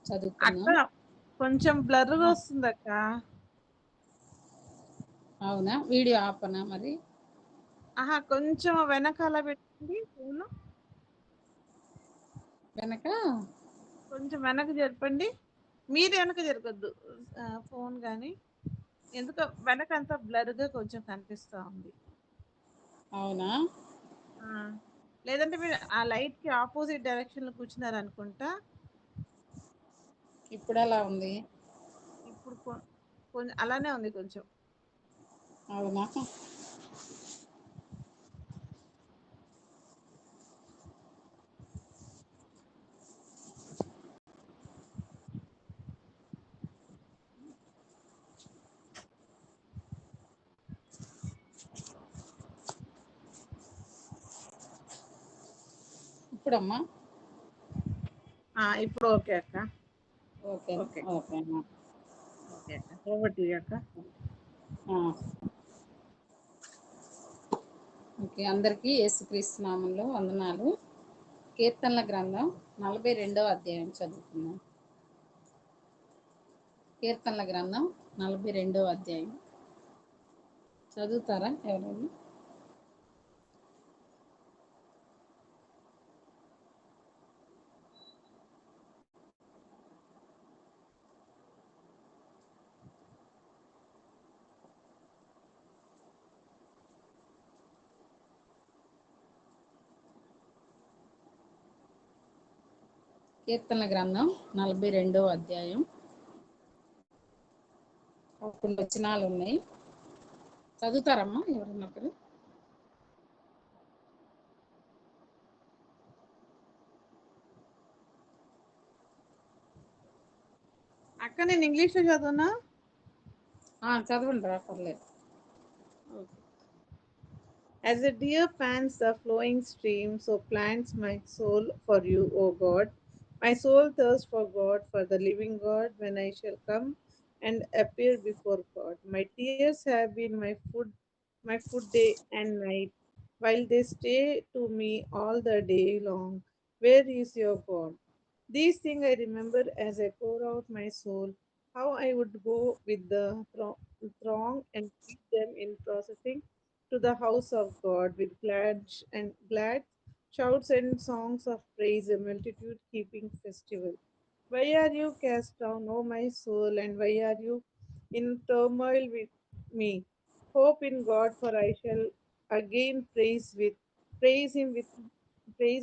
చదువుకుందాం. అక్క కొంచెం బ్లర్‌గా ఆ! వస్తుందక్క. అవునా? వీడియో ఆపనా మరి? ఆహా! కొంచెం వెనకాల పెట్టండి ఫోను. వెనక కొంచెం వెనక్కి జరపండి. మీరు వెనక్కి జరగొద్దు. ఫోన్ గానీ. ఎందుకో వెనకంతా బ్లర్‌గా కొంచెం కనిపిస్తా ఉంది. అవునా? ఆ! లేదంటే మీరు ఆ లైట్‌కి ఆపోజిట్ డైరెక్షన్‌లో కూర్చున్నారనుకుంటా. ఇప్పుడెలా ఉంది? ఇప్పుడు కొంచెం అలానే ఉంది కొంచెం. అవునా? ఇప్పుడమ్మా? ఇప్పుడు ఓకే అక్క. ఓకే. ఓకే. ఓకేనా? ఓకే అక్క. ఓవర్ టు యూ అక్క. ఆ! ఓకే. అందరికీ యేసుక్రీస్తు నామంలో వందనాలు. కీర్తనల గ్రంథం 42వ అధ్యాయం చదువుకుందాం. కీర్తనల గ్రంథం 42వ అధ్యాయం. చదువుతారా ఎవరైనా? కీర్తనల గ్రంథం 42వ అధ్యాయం. కొన్ని వచనాలు ఉన్నాయి. చదువుతారమ్మా ఎవరన్నా ఒకరు? అక్క నేను ఇంగ్లీష్‌లో చదవనా? చదవండి రా, పర్లేదు. Okay. As a deer pants the flowing stream, so plants my soul for you, O God. My soul thirsts for God, for the living God, when I shall come and appear before God. My tears have been my food day and night, while they stay to me all the day long. Where is your God? These things I remember as I pour out my soul, how I would go with the throng and keep them in processing to the house of God with glad shouts and songs of praise, a multitude keeping festival. Why are you cast down, O my soul, and why are you in turmoil with me? Hope in God, for I shall again praise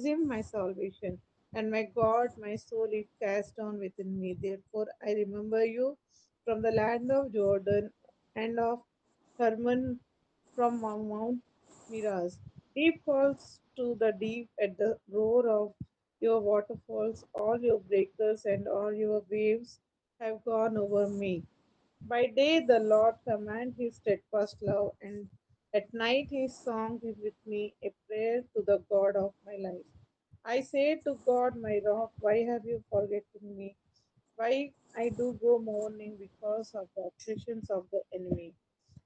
him my salvation. And my God, my soul is cast down within me. Therefore I remember you from the land of Jordan and of Hermon from Mount Miraz. Deep calls to the deep at the roar of your waterfalls. All your breakers and all your waves have gone over me. By day the Lord commands his steadfast love, and at night his song is with me, a prayer to the God of my life. I say to God, my rock, why have you forgotten me? Why I do go mourning because of the oppressions of the enemy.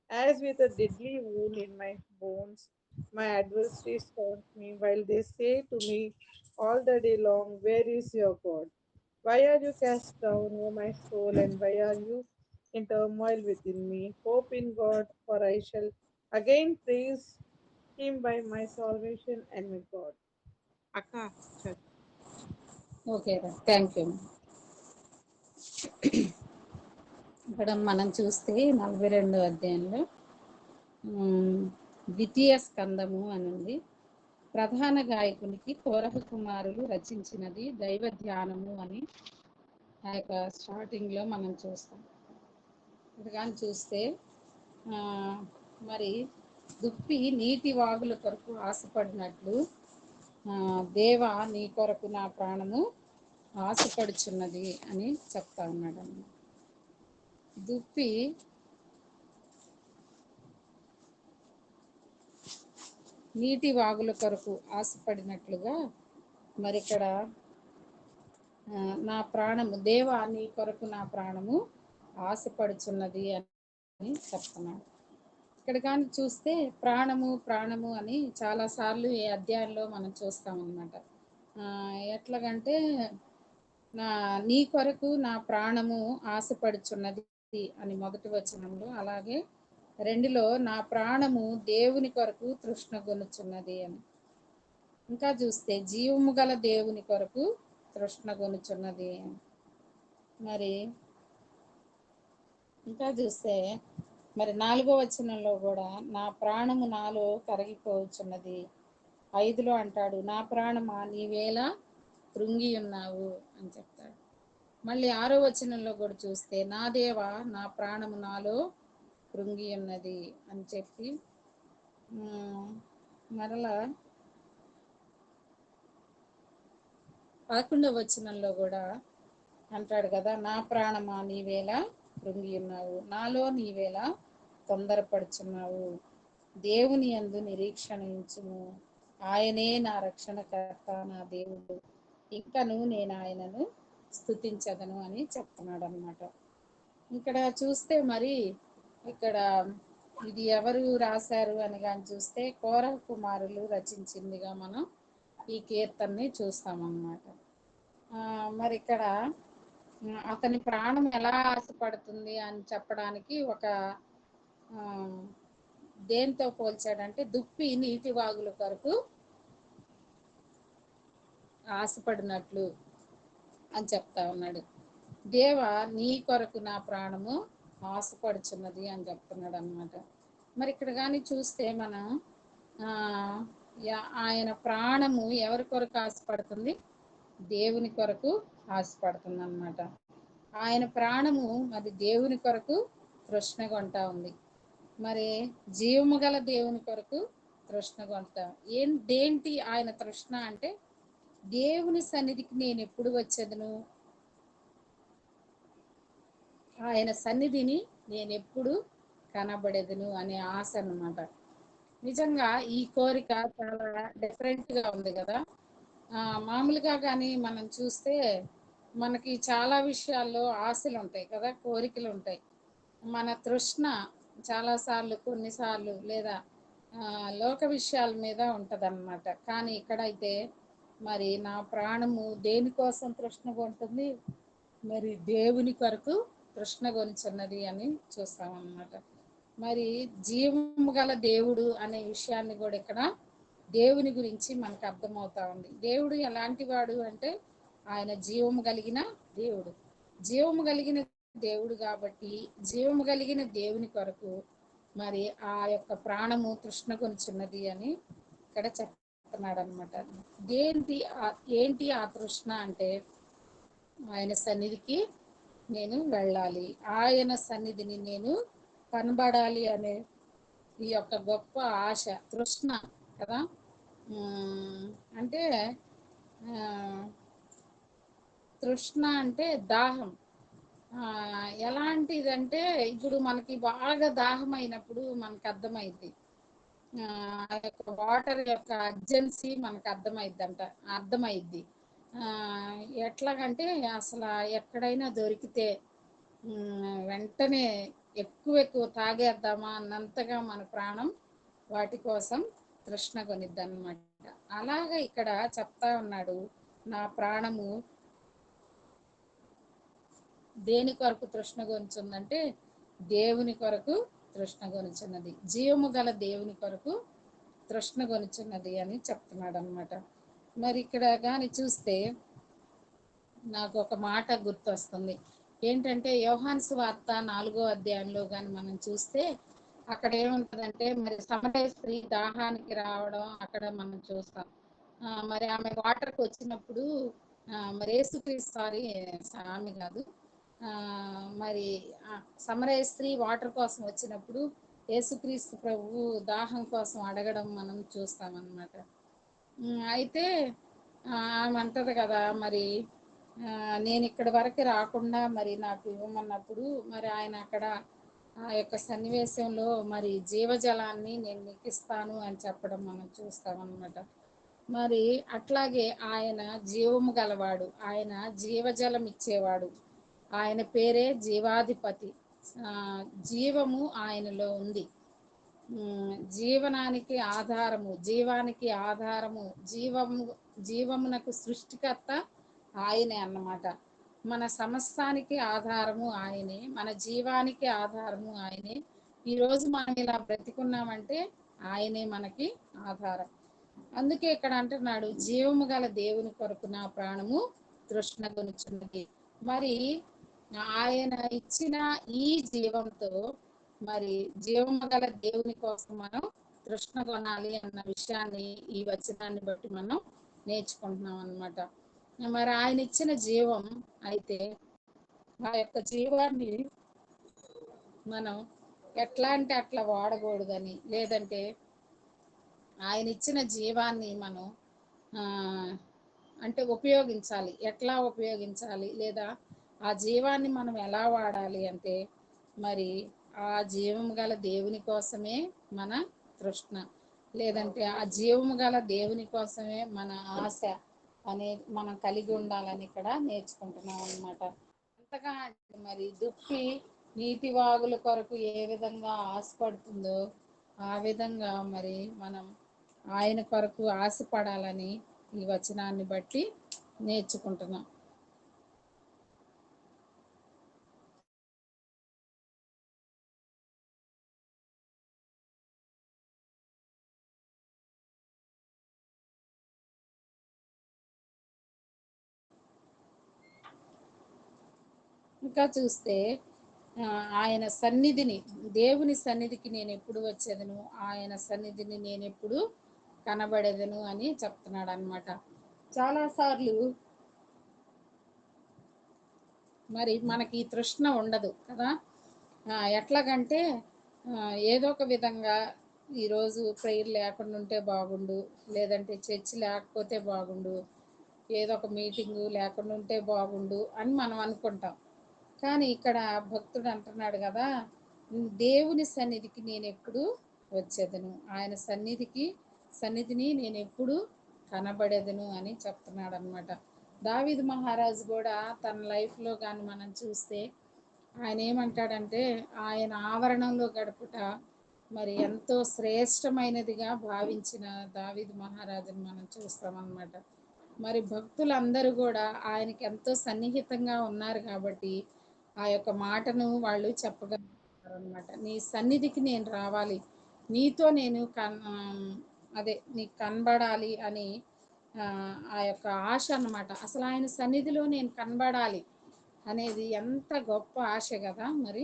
As with a deadly wound in my bones, my adversaries taunt me, while they say to me all the day long, where is your God? Why are you cast down, O my soul, and why are you in turmoil within me? Hope in God, for I shall again praise him by my salvation and my God. Akka, చదువు. Okay రా, thank you. ఇక్కడ మనం చూస్తే 42వ అధ్యాయంలో ద్వితీయ స్కందము అని ఉంది. ప్రధాన గాయకునికి కోరహు కుమారులు రచించినది దైవ ధ్యానము అని ఆ యొక్క స్టార్టింగ్లో మనం చూస్తాం. ఇక్కడ కానీ చూస్తే మరి దుప్పి నీటి వాగుల కొరకు ఆశపడినట్లు దేవా నీ కొరకు నా ప్రాణము ఆశపడుచున్నది అని చెప్తా ఉన్నాడు అన్నమాట. దుప్పి నీటి వాగుల కొరకు ఆశపడినట్లుగా మరి ఇక్కడ నా ప్రాణము దేవా నీ కొరకు నా ప్రాణము ఆశపడుచున్నది అని చెప్తున్నాడు. ఇక్కడ కానీ చూస్తే ప్రాణము ప్రాణము అని చాలాసార్లు ఈ అధ్యాయంలో మనం చూస్తామన్నమాట. ఎట్లాగంటే నా నీ కొరకు నా ప్రాణము ఆశపడుచున్నది అని మొదటి వచనంలో, అలాగే రెండులో నా ప్రాణము దేవుని కొరకు తృష్ణగొనుచున్నది అని. ఇంకా చూస్తే జీవము గల దేవుని కొరకు తృష్ణగొనుచున్నది అని. మరి ఇంకా చూస్తే మరి 4వ వచనంలో కూడా నా ప్రాణము నాలో కరిగిపోవచ్చున్నది. 5లో అంటాడు, నా ప్రాణమా నీవేళ కృంగి ఉన్నావు అని చెప్తాడు. మళ్ళీ 6వ వచనంలో కూడా చూస్తే నా దేవా నా ప్రాణము నాలో కృంగి ఉన్నది అని చెప్పి మరలా 11వ వచనంలో కూడా అంటాడు కదా, నా ప్రాణమా నీవేళ కృంగి ఉన్నావు, నాలో నీవేళ తొందరపడుచున్నావు, దేవుని యందు నిరీక్షణ ఉంచుము, ఆయనే నా రక్షణకర్త నా దేవుడు, ఇంకను నేను ఆయనను స్తుతించదను అని చెప్తున్నాడు అనమాట. ఇక్కడ చూస్తే మరి ఇక్కడ ఇది ఎవరు రాశారు అని కానీ చూస్తే కోరహ కుమారులు రచించిందిగా మనం ఈ కీర్తనని చూస్తామన్నమాట. మరి ఇక్కడ అతని ప్రాణం ఎలా ఆశపడుతుంది అని చెప్పడానికి ఒక దేంతో పోల్చాడంటే దుప్పి నీటి వాగుల కొరకు ఆశపడినట్లు అని చెప్తా ఉన్నాడు. దేవా నీ కొరకు నా ప్రాణము ఆశపడుచున్నది అని చెప్తున్నాడు అనమాట. మరి ఇక్కడ కానీ చూస్తే మనం ఆయన ప్రాణము ఎవరి కొరకు ఆశపడుతుంది? దేవుని కొరకు ఆశపడుతుంది అన్నమాట. ఆయన ప్రాణము మరి దేవుని కొరకు తృష్ణగొంటా ఉంది. మరి జీవము గల దేవుని కొరకు తృష్ణగొంటా. దేంటి ఆయన తృష్ణ అంటే, దేవుని సన్నిధికి నేను ఎప్పుడు వచ్చేదను, ఆయన సన్నిధిని నేను ఎప్పుడు కనబడేదను అనే ఆశ అన్నమాట. నిజంగా ఈ కోరిక చాలా డిఫరెంట్గా ఉంది కదా. మామూలుగా కానీ మనం చూస్తే మనకి చాలా విషయాల్లో ఆశలు ఉంటాయి కదా, కోరికలు ఉంటాయి. మన తృష్ణ చాలాసార్లు కొన్నిసార్లు లేదా లోక విషయాల మీద ఉంటుందన్నమాట. కానీ ఇక్కడైతే మరి నా ప్రాణము దేనికోసం తృష్ణగా ఉంటుంది? మరి దేవుని కొరకు తృష్ణగొనిచున్నది అని చూస్తామన్నమాట. మరి జీవము గల దేవుడు అనే విషయాన్ని కూడా ఇక్కడ దేవుని గురించి మనకు అర్థమవుతా ఉంది. దేవుడు ఎలాంటి వాడు అంటే ఆయన జీవము కలిగిన దేవుడు. జీవము కలిగిన దేవుడు కాబట్టి జీవము కలిగిన దేవుని కొరకు మరి ఆ యొక్క ప్రాణము తృష్ణగొనిచున్నది అని ఇక్కడ చెప్తున్నాడు అనమాట. ఏంటి ఆ తృష్ణ అంటే, ఆయన సన్నిధికి నేను వెళ్ళాలి, ఆయన సన్నిధిని నేను కనబడాలి అనే ఈ యొక్క గొప్ప ఆశ, తృష్ణ కదా. అంటే తృష్ణ అంటే దాహం. ఎలాంటిదంటే ఇప్పుడు మనకి బాగా దాహం అయినప్పుడు మనకు అర్థమైద్ది, ఆ యొక్క వాటర్ యొక్క అర్జెన్సీ మనకు అర్థమైద్ది. ఎట్లాగంటే అసలు ఎక్కడైనా దొరికితే వెంటనే ఎక్కువ తాగేద్దామా అన్నంతగా మన ప్రాణం వాటి కోసం తృష్ణ కొనిద్ది అన్నమాట. అలాగా ఇక్కడ చెప్తా ఉన్నాడు, నా ప్రాణము దేని కొరకు తృష్ణ గొంచుందంటే దేవుని కొరకు తృష్ణ గొనుచున్నది, జీవము గల దేవుని కొరకు తృష్ణ గొనుచున్నది అని చెప్తున్నాడు అనమాట. మరి ఇక్కడ కానీ చూస్తే నాకు ఒక మాట గుర్తొస్తుంది. ఏంటంటే యోహాను సువార్త 4వ అధ్యాయంలో కానీ మనం చూస్తే అక్కడ ఏముంటుందంటే మరి సమరయ స్త్రీ దాహానికి రావడం అక్కడ మనం చూస్తాం. మరి ఆమె వాటర్కి వచ్చినప్పుడు మరి యేసుక్రీస్తు ఆమె కాదు, మరి సమరయ స్త్రీ వాటర్ కోసం వచ్చినప్పుడు యేసుక్రీస్తు ప్రభువు దాహం కోసం అడగడం మనం చూస్తామన్నమాట. అయితే ఆమె అంటది కదా, మరి నేను ఇక్కడి వరకు రాకుండా మరి నాకు ఇవ్వమన్నప్పుడు మరి ఆయన అక్కడ ఆ యొక్క సన్నివేశంలో మరి జీవజలాన్ని నేను నీకు ఇస్తాను అని చెప్పడం మనం చూస్తామన్నమాట. మరి అట్లాగే ఆయన జీవము గలవాడు, ఆయన జీవజలం ఇచ్చేవాడు, ఆయన పేరే జీవాధిపతి. జీవము ఆయనలో ఉంది, జీవనానికి ఆధారము, జీవానికి ఆధారము, జీవమునకు సృష్టికర్త ఆయనే అన్నమాట. మన సమస్తానికి ఆధారము ఆయనే, మన జీవానికి ఆధారము ఆయనే. ఈరోజు మనం ఇలా బ్రతికున్నామంటే ఆయనే మనకి ఆధారం. అందుకే ఇక్కడ అంటున్నాడు, జీవము గల దేవుని కొరకు నా ప్రాణము తృష్ణగొనుచున్నది. మరి ఆయన ఇచ్చిన ఈ జీవంతో మరి జీవము గల దేవుని కోసం మనం తృష్ణ కొనాలి అన్న విషయాన్ని ఈ వచనాన్ని బట్టి మనం నేర్చుకుంటున్నాం అన్నమాట. మరి ఆయన ఇచ్చిన జీవం అయితే ఆ యొక్క జీవాన్ని మనం ఎట్లా అంటే అట్లా వాడకూడదని, లేదంటే ఆయన ఇచ్చిన జీవాన్ని మనం ఆ, అంటే ఉపయోగించాలి. ఎట్లా ఉపయోగించాలి, లేదా ఆ జీవాన్ని మనం ఎలా వాడాలి అంటే మరి ఆ జీవము గల దేవుని కోసమే మన తృష్ణ, లేదంటే ఆ జీవము గల దేవుని కోసమే మన ఆశ అనేది మనం కలిగి ఉండాలని ఇక్కడ నేర్చుకుంటున్నాం అన్నమాట. అంతగా మరి దుప్పి నీటి వాగుల కొరకు ఏ విధంగా ఆశపడుతుందో ఆ విధంగా మరి మనం ఆయన కొరకు ఆశపడాలని ఈ వచనాన్ని బట్టి నేర్చుకుంటున్నాం. ఇంకా చూస్తే ఆయన సన్నిధిని, దేవుని సన్నిధికి నేను ఎప్పుడు వచ్చేదను, ఆయన సన్నిధిని నేను ఎప్పుడు కనబడేదను అని చెప్తున్నాడు అనమాట. చాలాసార్లు మరి మనకి ఈ తృష్ణ ఉండదు కదా. ఎట్లాగంటే ఏదో ఒక విధంగా ఈరోజు ప్రేయర్ లేకుండా ఉంటే బాగుండు, లేదంటే చర్చి లేకపోతే బాగుండు, ఏదో ఒక మీటింగు లేకుండా ఉంటే బాగుండు అని మనం అనుకుంటాం. కానీ ఇక్కడ భక్తుడు అంటున్నాడు కదా, దేవుని సన్నిధికి నేను ఎప్పుడు వచ్చేదను, ఆయన సన్నిధిని నేను ఎప్పుడు కనబడేదను అని చెప్తున్నాడు అనమాట. దావీదు మహారాజు కూడా తన లైఫ్లో కానీ మనం చూస్తే ఆయన ఏమంటాడంటే ఆయన ఆవరణంలో గడుపుట మరి ఎంతో శ్రేష్టమైనదిగా భావించిన దావీదు మహారాజుని మనం చూస్తామన్నమాట. మరి భక్తులందరూ కూడా ఆయనకి ఎంతో సన్నిహితంగా ఉన్నారు కాబట్టి ఆ యొక్క మాటను వాళ్ళు చెప్పగలుగుతారు అనమాట. నీ సన్నిధికి నేను రావాలి, నీతో నేను అదే నీకు కనబడాలి అని ఆ యొక్క ఆశ అన్నమాట. అసలు ఆయన సన్నిధిలో నేను కనబడాలి అనేది ఎంత గొప్ప ఆశ కదా. మరి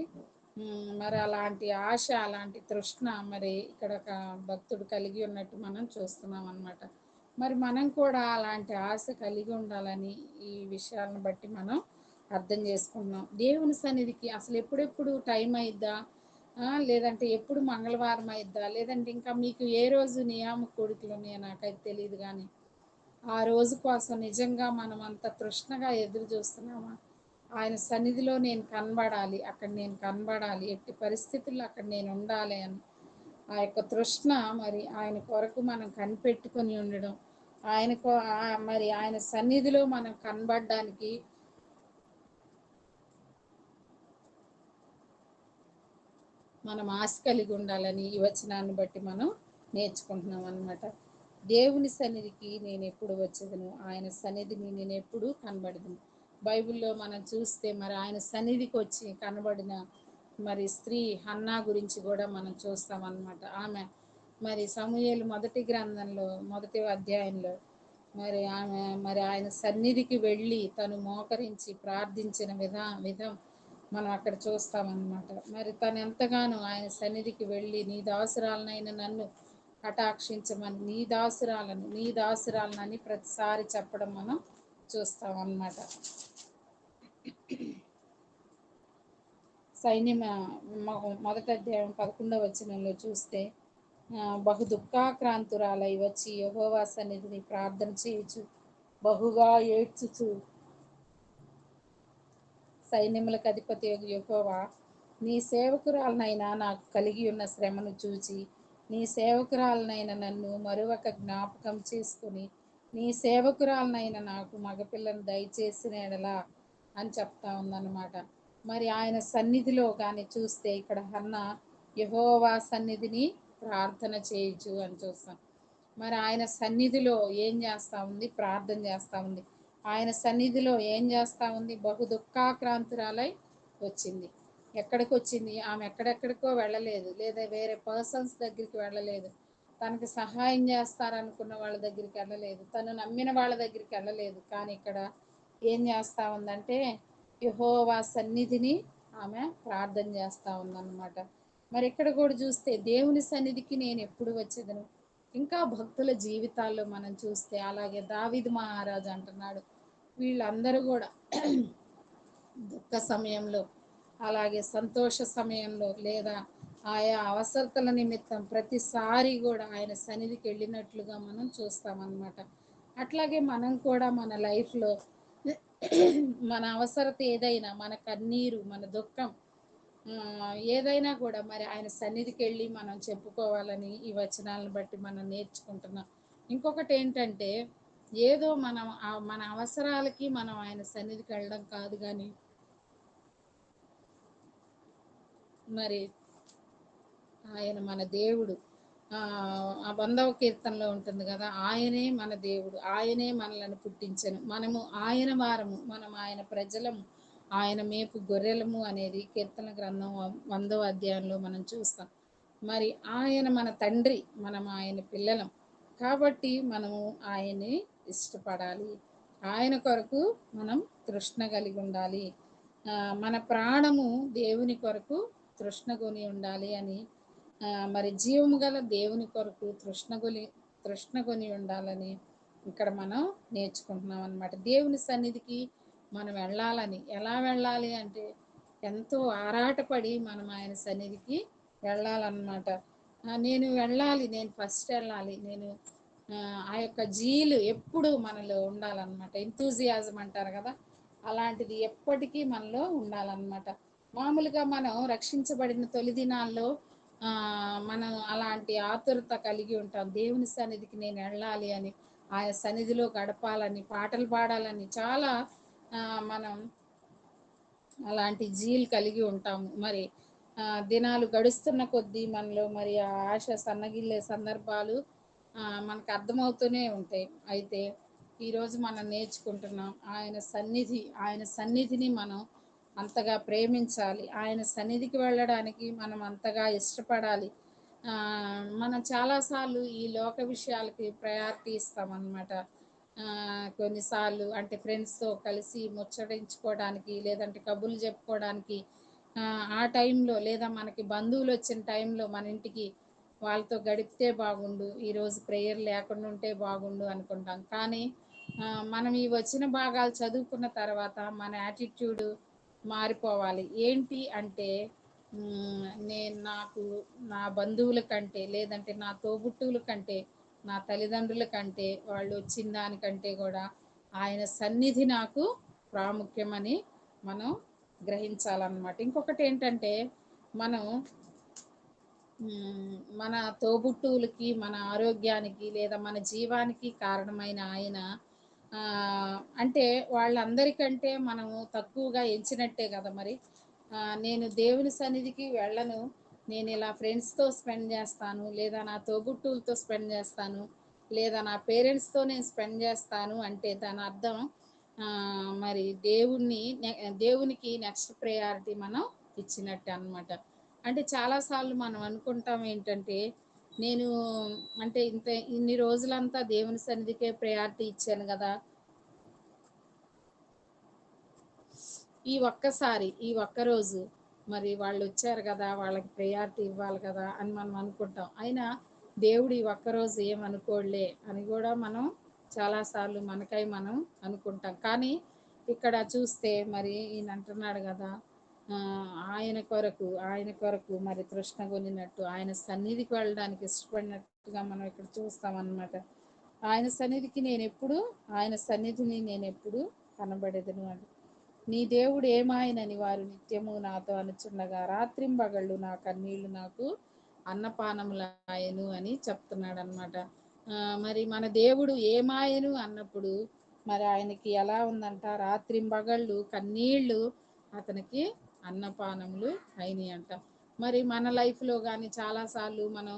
అలాంటి ఆశ, అలాంటి తృష్ణ మరి ఇక్కడ ఒక భక్తుడు కలిగి ఉన్నట్టు మనం చూస్తున్నాం అన్నమాట. మరి మనం కూడా అలాంటి ఆశ కలిగి ఉండాలని ఈ విషయాలను బట్టి మనం అర్థం చేసుకుంటున్నాం. దేవుని సన్నిధికి అసలు ఎప్పుడెప్పుడు టైం అయిద్దా, లేదంటే ఎప్పుడు మంగళవారం అయిద్దా, లేదంటే ఇంకా మీకు ఏ రోజు నియామక కోరికలు ఉన్నాయో నాకైతే తెలియదు, కానీ ఆ రోజు కోసం నిజంగా మనం అంత తృష్ణగా ఎదురు చూస్తున్నామా? ఆయన సన్నిధిలో నేను కనబడాలి, అక్కడ నేను కనబడాలి, ఎట్టి పరిస్థితుల్లో అక్కడ నేను ఉండాలి అని ఆ యొక్క తృష్ణ మరి ఆయన కొరకు మనం కనిపెట్టుకొని ఉండడం, మరి ఆయన సన్నిధిలో మనం కనబడడానికి మనం ఆశ కలిగి ఉండాలని ఈ వచనాన్ని బట్టి మనం నేర్చుకుంటున్నాం అన్నమాట. దేవుని సన్నిధికి నేను ఎప్పుడు వచ్చేదను, ఆయన సన్నిధిని నేను ఎప్పుడు కనబడదును. బైబిల్లో మనం చూస్తే మరి ఆయన సన్నిధికి వచ్చి కనబడిన మరి స్త్రీ హన్నా గురించి కూడా మనం చూస్తాం అన్నమాట. ఆమె మరి సమూయేలు మొదటి గ్రంథంలో మొదటి అధ్యాయంలో మరి ఆయన సన్నిధికి వెళ్ళి తను మోకరించి ప్రార్థించిన విధం మనం అక్కడ చూస్తామన్నమాట. మరి తను ఎంతగానో ఆయన సన్నిధికి వెళ్ళి నీ దాసురాలనైన నన్ను కటాక్షించమని, నీ దాసురాలనని ప్రతిసారి చెప్పడం మనం చూస్తామన్నమాట. సైన్యం మొదటి అధ్యాయం 11వ వచనంలో చూస్తే బహు దుఃఖాక్రాంతురాలై వచ్చి యెహోవా సన్నిధిని ప్రార్థన చేయుచు బహుగా ఏడ్చుచు, సైన్యములకు అధిపతి యెహోవా, నీ సేవకురాలనైనా నాకు కలిగి ఉన్న శ్రమను చూచి నీ సేవకురాలనైన నన్ను మరొక జ్ఞాపకం చేసుకుని నీ సేవకురాలనైన నాకు మగపిల్లను దయచేసిన ఎడలా అని చెప్తా ఉందన్నమాట. మరి ఆయన సన్నిధిలో కానీ చూస్తే ఇక్కడ హన్న యెహోవా సన్నిధిని ప్రార్థన చేయొచ్చు అని చూస్తాం. మరి ఆయన సన్నిధిలో ఏం చేస్తూ ఉంది? ప్రార్థన చేస్తూ ఉంది. ఆయన సన్నిధిలో ఏం చేస్తా ఉంది? బహు దుఃఖాక్రాంతురాలై వచ్చింది. ఎక్కడికి వచ్చింది? ఆమె ఎక్కడెక్కడికో వెళ్ళలేదు, లేదా వేరే పర్సన్స్ దగ్గరికి వెళ్ళలేదు, తనకి సహాయం చేస్తారనుకున్న వాళ్ళ దగ్గరికి వెళ్ళలేదు, తను నమ్మిన వాళ్ళ దగ్గరికి వెళ్ళలేదు. కానీ ఇక్కడ ఏం చేస్తా ఉందంటే యెహోవా సన్నిధిని ఆమె ప్రార్థన చేస్తా ఉందన్నమాట. మరి ఇక్కడ కూడా చూస్తే దేవుని సన్నిధికి నేను ఎప్పుడు వచ్చేదను. ఇంకా భక్తుల జీవితాల్లో మనం చూస్తే అలాగే దావీదు మహారాజు అంటున్నాడు, వీళ్ళందరూ కూడా దుఃఖ సమయంలో అలాగే సంతోష సమయంలో లేదా ఆయా అవసరతల నిమిత్తం ప్రతిసారి కూడా ఆయన సన్నిధికి వెళ్ళినట్లుగా మనం చూస్తామన్నమాట. అట్లాగే మనం కూడా మన లైఫ్లో మన అవసరత ఏదైనా, మన కన్నీరు, మన దుఃఖం ఏదైనా కూడా మరి ఆయన సన్నిధికి వెళ్ళి మనం చెప్పుకోవాలని ఈ వచనాలను బట్టి మనం నేర్చుకుంటున్నాం. ఇంకొకటి ఏంటంటే ఏదో మనం మన అవసరాలకి మనం ఆయన సన్నిధికి వెళ్ళడం కాదు, కానీ మరి ఆయన మన దేవుడు. ఆ 100వ కీర్తనలో ఉంటుంది కదా, ఆయనే మన దేవుడు, ఆయనే మనలను పుట్టించను, మనము ఆయన వారము, మనం ఆయన ప్రజలము, ఆయన మేపు గొర్రెలము అనేది కీర్తన గ్రంథం 100వ అధ్యాయంలో మనం చూస్తాం. మరి ఆయన మన తండ్రి, మనం ఆయన పిల్లలం కాబట్టి మనము ఆయన్ని ఇష్టపడాలి, ఆయన కొరకు మనం తృష్ణ కలిగి ఉండాలి. మన ప్రాణము దేవుని కొరకు తృష్ణగొని ఉండాలి అని, మరి జీవము గల దేవుని కొరకు తృష్ణగొని ఉండాలని ఇక్కడ మనం నేర్చుకుంటున్నాం అన్నమాట. దేవుని సన్నిధికి మనం వెళ్ళాలని, ఎలా వెళ్ళాలి అంటే ఎంతో ఆరాటపడి మనం ఆయన సన్నిధికి వెళ్ళాలన్నమాట. నేను వెళ్ళాలి, నేను ఫస్ట్ వెళ్ళాలి, నేను ఆ యొక్క జీలు ఎప్పుడు మనలో ఉండాలన్నమాట. ఎంతూజియాజం అంటారు కదా, అలాంటిది ఎప్పటికీ మనలో ఉండాలన్నమాట. మామూలుగా మనం రక్షించబడిన తొలి దినాల్లో మనం అలాంటి ఆతురత కలిగి ఉంటాం, దేవుని సన్నిధికి నేను వెళ్ళాలి అని, ఆయన సన్నిధిలో గడపాలని, పాటలు పాడాలని చాలా మనం అలాంటి జీలు కలిగి ఉంటాము. మరి దినాలు గడుస్తున్న కొద్దీ మనలో మరి ఆ ఆశ సన్నగిల్లే సందర్భాలు మనకు అర్థమవుతూనే ఉంటాయి. అయితే ఈరోజు మనం నేర్చుకుంటున్నాం ఆయన సన్నిధిని మనం అంతగా ప్రేమించాలి, ఆయన సన్నిధికి వెళ్ళడానికి మనం అంతగా ఇష్టపడాలి. మనం చాలాసార్లు ఈ లోక విషయాలకి ప్రయారిటీ ఇస్తామన్నమాట. కొన్నిసార్లు అంటే ఫ్రెండ్స్తో కలిసి ముచ్చటించుకోవడానికి, లేదంటే కబుర్లు చెప్పుకోవడానికి, ఆ టైంలో లేదా మనకి బంధువులు వచ్చిన టైంలో మన ఇంటికి వాళ్ళతో గడిపితే బాగుండు, ఈరోజు ప్రేయర్ లేకుండా ఉంటే బాగుండు అనుకుంటాం. కానీ మనం ఈ వచ్చిన భాగాలు చదువుకున్న తర్వాత మన యాటిట్యూడ్ మారిపోవాలి. ఏంటి అంటే నాకు నా బంధువుల కంటే, లేదంటే నా తోబుట్టువుల కంటే, నా తల్లిదండ్రుల కంటే, వాళ్ళు వచ్చిన దానికంటే కూడా ఆయన సన్నిధి నాకు ప్రాముఖ్యమని మనం గ్రహించాలన్నమాట. ఇంకొకటి ఏంటంటే మనం మన తోబుట్టువులకి, మన ఆరోగ్యానికి లేదా మన జీవానికి కారణమైన ఆయన అంటే వాళ్ళందరికంటే మనము తక్కువగా ఎంచినట్టే కదా మరి. నేను దేవుని సన్నిధికి వెళ్ళను, నేను ఇలా ఫ్రెండ్స్తో స్పెండ్ చేస్తాను, లేదా నా తోబుట్టువులతో స్పెండ్ చేస్తాను, లేదా నా పేరెంట్స్తో నేను స్పెండ్ చేస్తాను అంటే దాని అర్థం మరి దేవునికి నెక్స్ట్ ప్రయారిటీ మనం ఇచ్చినట్టు అన్నమాట. అంటే చాలాసార్లు మనం అనుకుంటాం ఏంటంటే నేను అంటే ఇన్ని రోజులంతా దేవుని సన్నిధికే ప్రయారిటీ ఇచ్చాను కదా, ఈ ఒక్కరోజు మరి వాళ్ళు వచ్చారు కదా, వాళ్ళకి ప్రయారిటీ ఇవ్వాలి కదా అని మనం అనుకుంటాం. అయినా దేవుడు ఈ ఒక్కరోజు ఏమనుకోలే అని కూడా మనం చాలాసార్లు మనకై మనం అనుకుంటాం. కానీ ఇక్కడ చూస్తే మరి ఈయన అంటున్నాడు కదా, ఆయన కొరకు మరి తృష్ణ కొనినట్టు, ఆయన సన్నిధికి వెళ్ళడానికి ఇష్టపడినట్టుగా మనం ఇక్కడ చూస్తామన్నమాట. ఆయన సన్నిధిని నేను ఎప్పుడు కనబడేదను అని. నీ దేవుడు ఏమాయనని వారు నిత్యము నాతో అనుచుండగా, రాత్రింబగళ్ళు నా కన్నీళ్లు నాకు అన్నపానములాయను అని చెప్తున్నాడు అనమాట. మరి మన దేవుడు ఏమాయను అన్నప్పుడు మరి ఆయనకి ఎలా ఉందంట, రాత్రింబగళ్ళు కన్నీళ్లు అతనికి అన్నపానములు అయినాయి అంట. మరి మన లైఫ్లో కానీ చాలాసార్లు మనం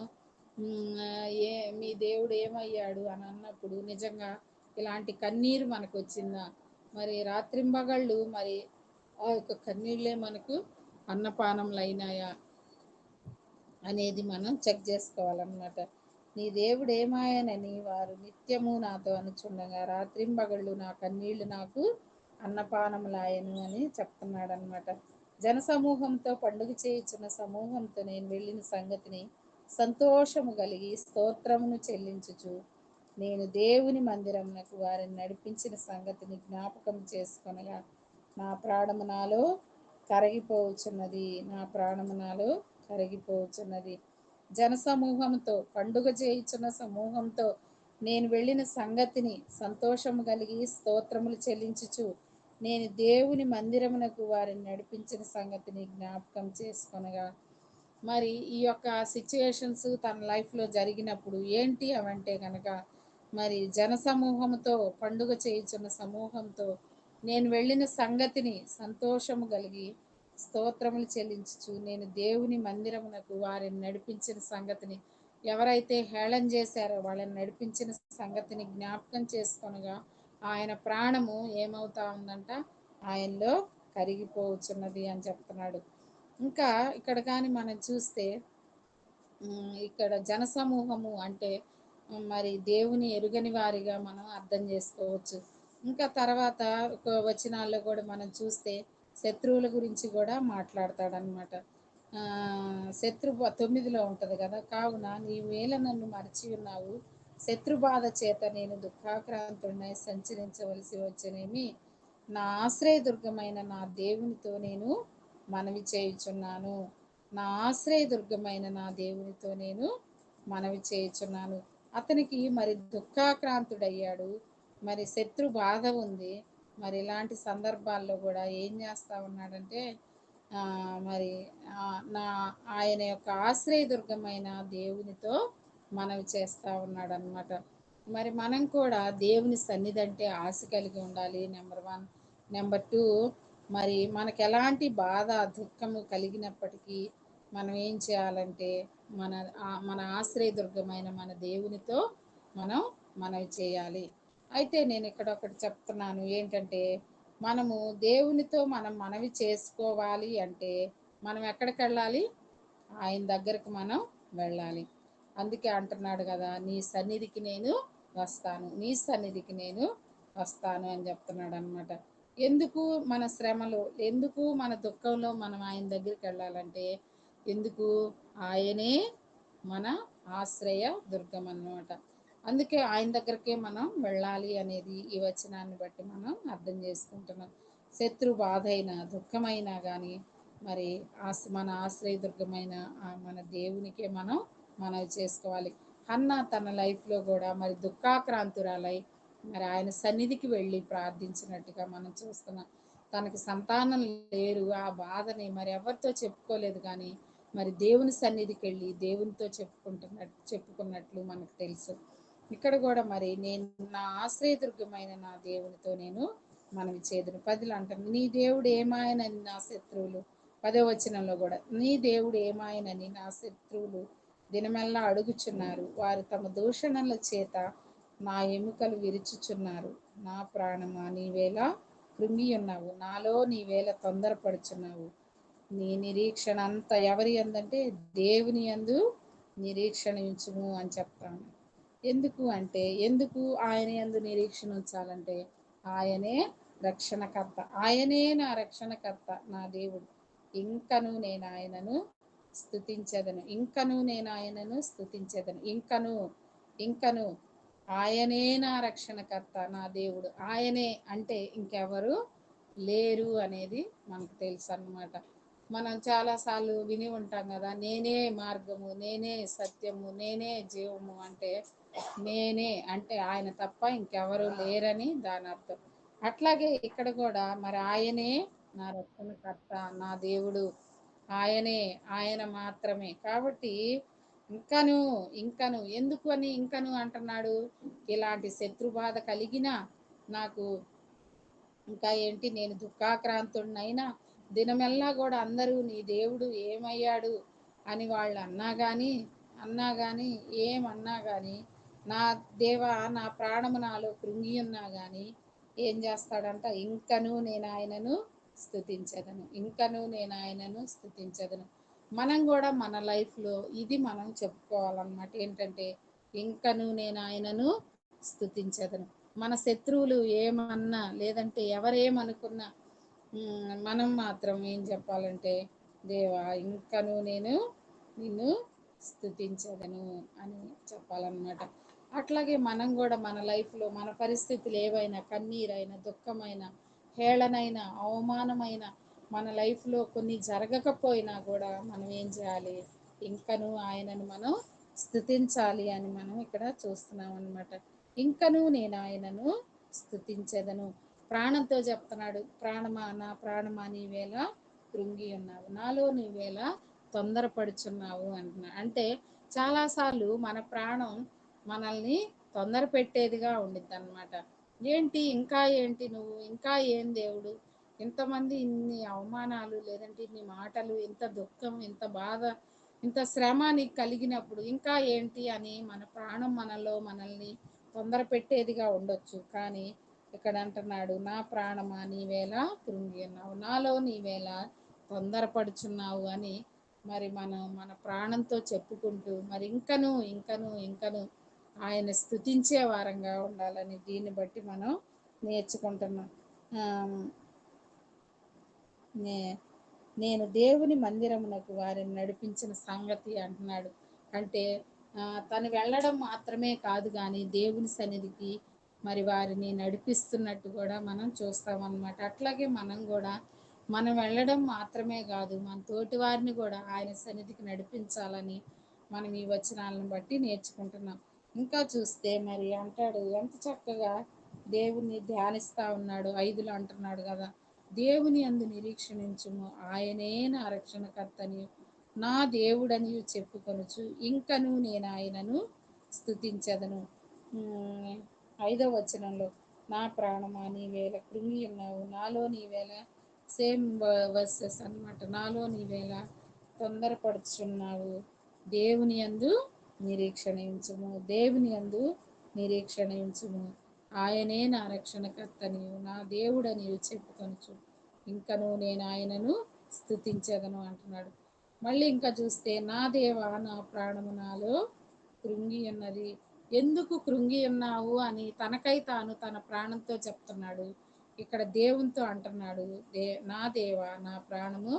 మీ దేవుడు ఏమయ్యాడు అని అన్నప్పుడు నిజంగా ఇలాంటి కన్నీరు మనకు వచ్చిందా? మరి రాత్రింబగళ్ళు మరి ఆ యొక్క కన్నీళ్ళే మనకు అన్నపానములు అయినాయా అనేది మనం చెక్ చేసుకోవాలన్నమాట. నీ దేవుడు ఏమాయనని వారు నిత్యము నాతో అనుచుండగా రాత్రింబగళ్ళు నా కన్నీళ్లు నాకు అన్నపానములాయను అని చెప్తున్నాడు అనమాట. జన సమూహంతో పండుగ చేయుచున్న సమూహంతో నేను వెళ్ళిన సంగతిని సంతోషము కలిగి స్తోత్రమును చెల్లించుచు నేను దేవుని మందిరమునకు వారిని నడిపించిన సంగతిని జ్ఞాపకం చేసుకొనగా నా ప్రాణము నాలో కరగిపోవచ్చున్నది, నా ప్రాణము నాలో కరిగిపోవచ్చున్నది. జన సమూహంతో పండుగ చేయుచున్న సమూహంతో నేను వెళ్ళిన సంగతిని సంతోషము కలిగి స్తోత్రములు చెల్లించుచు నేను దేవుని మందిరమునకు వారిని నడిపించిన సంగతిని జ్ఞాపకం చేసుకొనగా. మరి ఈ యొక్క సిచ్యుయేషన్స్ తన లైఫ్లో జరిగినప్పుడు ఏంటి అవంటే కనుక మరి జన సమూహంతో పండుగ చేయుచున్న సమూహంతో నేను వెళ్ళిన సంగతిని సంతోషము కలిగి స్తోత్రములు చెల్లించుచు నేను దేవుని మందిరమునకు వారిని నడిపించిన సంగతిని, ఎవరైతే హేళన చేశారో వాళ్ళని నడిపించిన సంగతిని జ్ఞాపకం చేసుకొనగా ఆయన ప్రాణము ఏమవుతా ఉందంట, ఆయనలో కరిగిపోవచ్చున్నది అని చెప్తున్నాడు. ఇంకా ఇక్కడ కానీ మనం చూస్తే ఇక్కడ జనసమూహము అంటే మరి దేవుని ఎరుగని వారిగా మనం అర్థం చేసుకోవచ్చు. ఇంకా తర్వాత ఒక వచనాల్లో కూడా మనం చూస్తే శత్రువుల గురించి కూడా మాట్లాడతాడనమాట. శత్రు 9లో ఉంటుంది కదా, కావున నీవేళ నన్ను మరచి ఉన్నావు, శత్రు బాధ చేత నేను దుఃఖాక్రాంతుడినై సంచరించవలసి వచ్చనేమి, నా ఆశ్రయదుర్గమైన నా దేవునితో నేను మనవి చేయుచున్నాను, నా ఆశ్రయదుర్గమైన నా దేవునితో నేను మనవి చేయుచున్నాను. అతనికి మరి దుఃఖాక్రాంతుడయ్యాడు, మరి శత్రు బాధ ఉంది. మరి ఇలాంటి సందర్భాల్లో కూడా ఏం చేస్తా ఉన్నాడంటే మరి నా ఆయన యొక్క ఆశ్రయదుర్గమైన దేవునితో మనవి చేస్తూ ఉన్నాడు అనమాట. మరి మనం కూడా దేవుని సన్నిధి అంటే ఆశ కలిగి ఉండాలి, నెంబర్ 1. నెంబర్ 2, మరి మనకు ఎలాంటి బాధ దుఃఖము కలిగినప్పటికీ మనం ఏం చేయాలంటే మన ఆశ్రయదుర్గమైన మన దేవునితో మనం మనవి చేయాలి. అయితే నేను ఇక్కడ ఒకటి చెప్తున్నాను ఏంటంటే, మనము దేవునితో మనం మనవి చేసుకోవాలి అంటే మనం ఎక్కడికి వెళ్ళాలి? ఆయన దగ్గరకు మనం వెళ్ళాలి. అందుకే అంటున్నాడు కదా, నీ సన్నిధికి నేను వస్తాను, నీ సన్నిధికి నేను వస్తాను అని చెప్తున్నాడు అనమాట. ఎందుకు మన శ్రమలో, ఎందుకు మన దుఃఖంలో మనం ఆయన దగ్గరికి వెళ్ళాలంటే, ఎందుకు ఆయనే మన ఆశ్రయ దుర్గం అన్నమాట. అందుకే ఆయన దగ్గరికే మనం వెళ్ళాలి అనేది ఈ వచనాన్ని బట్టి మనం అర్థం చేసుకుంటున్నాం. శత్రు బాధ అయినా దుఃఖమైనా కానీ మరి మన ఆశ్రయదుర్గమైన మన దేవునికే మనం మనవి చేసుకోవాలి. హన్న తన లైఫ్లో కూడా మరి దుఃఖాక్రాంతురాలై మరి ఆయన సన్నిధికి వెళ్ళి ప్రార్థించినట్టుగా మనం చూస్తున్నాం. తనకి సంతానం లేరు, ఆ బాధని మరి ఎవరితో చెప్పుకోలేదు, కానీ మరి దేవుని సన్నిధికి వెళ్ళి దేవునితో చెప్పుకున్నట్లు మనకు తెలుసు. ఇక్కడ కూడా మరి నేను నా ఆశ్రయదుర్గమైన నా దేవునితో నేను మనవి చేదును. 10లో అంటాను, నీ దేవుడు ఏమాయనని నా శత్రువులు. 10వ వచనంలో కూడా, నీ దేవుడు ఏమాయనని నా శత్రువులు దినమెల్లా అడుగుచున్నారు, వారు తమ దూషణల చేత నా ఎముకలు విరుచుచున్నారు. నా ప్రాణమా నీవేళ కృంగి ఉన్నావు, నాలో నీవేళ తొందరపడుచున్నావు. నీ నిరీక్షణ అంతా ఎవరి అందంటే దేవుని యందు నిరీక్షణ ఉంచుము అని చెప్తాను. ఎందుకు అంటే, ఎందుకు ఆయన యందు నిరీక్షణ ఉంచాలంటే ఆయనే రక్షణకర్త, ఆయనే నా రక్షణకర్త, నా దేవుడు. ఇంకను నేను ఆయనను స్తుతించెదను, ఇంకను నేను ఆయనను స్తుతించెదను, ఇంకను ఆయనే నా రక్షణకర్త, నా దేవుడు. ఆయనే అంటే ఇంకెవరు లేరు అనేది మనకు తెలుసు అన్నమాట. మనం చాలాసార్లు విని ఉంటాం కదా, నేనే మార్గము, నేనే సత్యము, నేనే జీవము అంటే, నేనే అంటే ఆయన తప్ప ఇంకెవరు లేరని దాని అర్థం. అట్లాగే ఇక్కడ కూడా మరి ఆయనే నా రక్షణకర్త, నా దేవుడు, ఆయనే, ఆయన మాత్రమే. కాబట్టి ఇంకను ఎందుకు అని ఇంకను అంటున్నాడు, ఇలాంటి శత్రు బాధ కలిగినా నాకు ఇంకా ఏంటి, నేను దుఃఖాక్రాంతుడినైనా దినమెల్లా కూడా అందరూ నీ దేవుడు ఏమయ్యాడు అని వాళ్ళు అన్నా కానీ ఏమన్నా కానీ నా దేవా నా ప్రాణము నాలో కృంగి ఉన్నా గాని ఏం చేస్తాడంట, ఇంకను నేను ఆయనను స్తుతించదను, ఇంకను నేను ఆయనను స్తుతించదను. మనం కూడా మన లైఫ్లో ఇది మనం చెప్పుకోవాలన్నమాట. ఏంటంటే, ఇంకను నేను ఆయనను స్తుతించదను. మన శత్రువులు ఏమన్నా లేదంటే ఎవరేమనుకున్నా మనం మాత్రం ఏం చెప్పాలంటే, దేవా ఇంకను నేను నిన్ను స్తుతించదను అని చెప్పాలన్నమాట. అట్లాగే మనం కూడా మన లైఫ్లో మన పరిస్థితులు ఏవైనా, కన్నీరైన, దుఃఖమైన, హేళనైన, అవమానమైన మన లైఫ్లో కొన్ని జరగకపోయినా కూడా మనం ఏం చేయాలి, ఇంకను ఆయనను మనం స్తుతించాలి అని మనం ఇక్కడ చూస్తున్నాం అన్నమాట. ఇంకను నేను ఆయనను స్తుతించెదను. ప్రాణంతో చెప్తున్నాడు, ప్రాణమా నా ప్రాణమా నీవేళ కృంగి ఉన్నావు, నాలో నీవేళ తొందరపడుచున్నావు అంటున్నా. అంటే చాలాసార్లు మన ప్రాణం మనల్ని తొందర పెట్టేదిగా ఉండిద్ది అనమాట. ఏంటి ఇంకా ఏంటి నువ్వు, ఇంకా ఏం దేవుడు, ఇంతమంది ఇన్ని అవమానాలు లేదంటే ఇన్ని మాటలు, ఇంత దుఃఖం, ఇంత బాధ, ఇంత శ్రమ నీకు కలిగినప్పుడు ఇంకా ఏంటి అని మన ప్రాణం మనలో మనల్ని తొందర పెట్టేదిగా ఉండొచ్చు. కానీ ఇక్కడ అంటున్నాడు, నా ప్రాణమా నీవేళ కృంగి ఉన్నావు, నాలో నీవేళ తొందరపడుచున్నావు అని మరి మనం మన ప్రాణంతో చెప్పుకుంటూ మరి ఇంకను ఇంకను ఇంకను ఆయన స్తుతించే వారంగా ఉండాలని దీన్ని బట్టి మనం నేర్చుకుంటున్నాం. ఆ, నే నేను దేవుని మందిరమునకు వారిని నడిపించిన సంగతి అంటున్నాడు. అంటే తను వెళ్ళడం మాత్రమే కాదు కానీ దేవుని సన్నిధికి మరి వారిని నడిపిస్తున్నట్టు కూడా మనం చూస్తామన్నమాట. అట్లాగే మనం కూడా మనం వెళ్ళడం మాత్రమే కాదు, మన తోటి వారిని కూడా ఆయన సన్నిధికి నడిపించాలని మనం ఈ వచనాలను బట్టి నేర్చుకుంటున్నాం. ఇంకా చూస్తే మరి అంటాడు, ఎంత చక్కగా దేవుణ్ణి ధ్యానిస్తా ఉన్నాడు. 5లో అంటున్నాడు కదా, దేవుని యందు నిరీక్షణించుము, ఆయనే నా రక్షణకర్తని నా దేవుడని చెప్పుకొనుచు ఇంకను నేను ఆయనను స్తుతించదను. 5వ వచనంలో, నా ప్రాణమా నీవేళ కృంగి ఉన్నావు, నాలో నీవేళ, సేమ్ వర్సెస్ అన్నమాట, నాలో నీవేళ తొందరపడుచున్నావు, దేవుని యందు నిరీక్షణ ఉంచుము, దేవుని యందు నిరీక్షణ ఉంచుము, ఆయనే నా రక్షణకర్తని నా దేవుడని చెప్పుకొనుచు ఇంకను నేను ఆయనను స్తుతించదను అంటున్నాడు. మళ్ళీ ఇంకా చూస్తే, నా దేవా నా ప్రాణము నాలో కృంగి ఉన్నది. ఎందుకు కృంగి ఉన్నావు అని తనకై తాను తన ప్రాణంతో చెప్తున్నాడు. ఇక్కడ దేవునితో అంటున్నాడు, నా దేవా నా ప్రాణము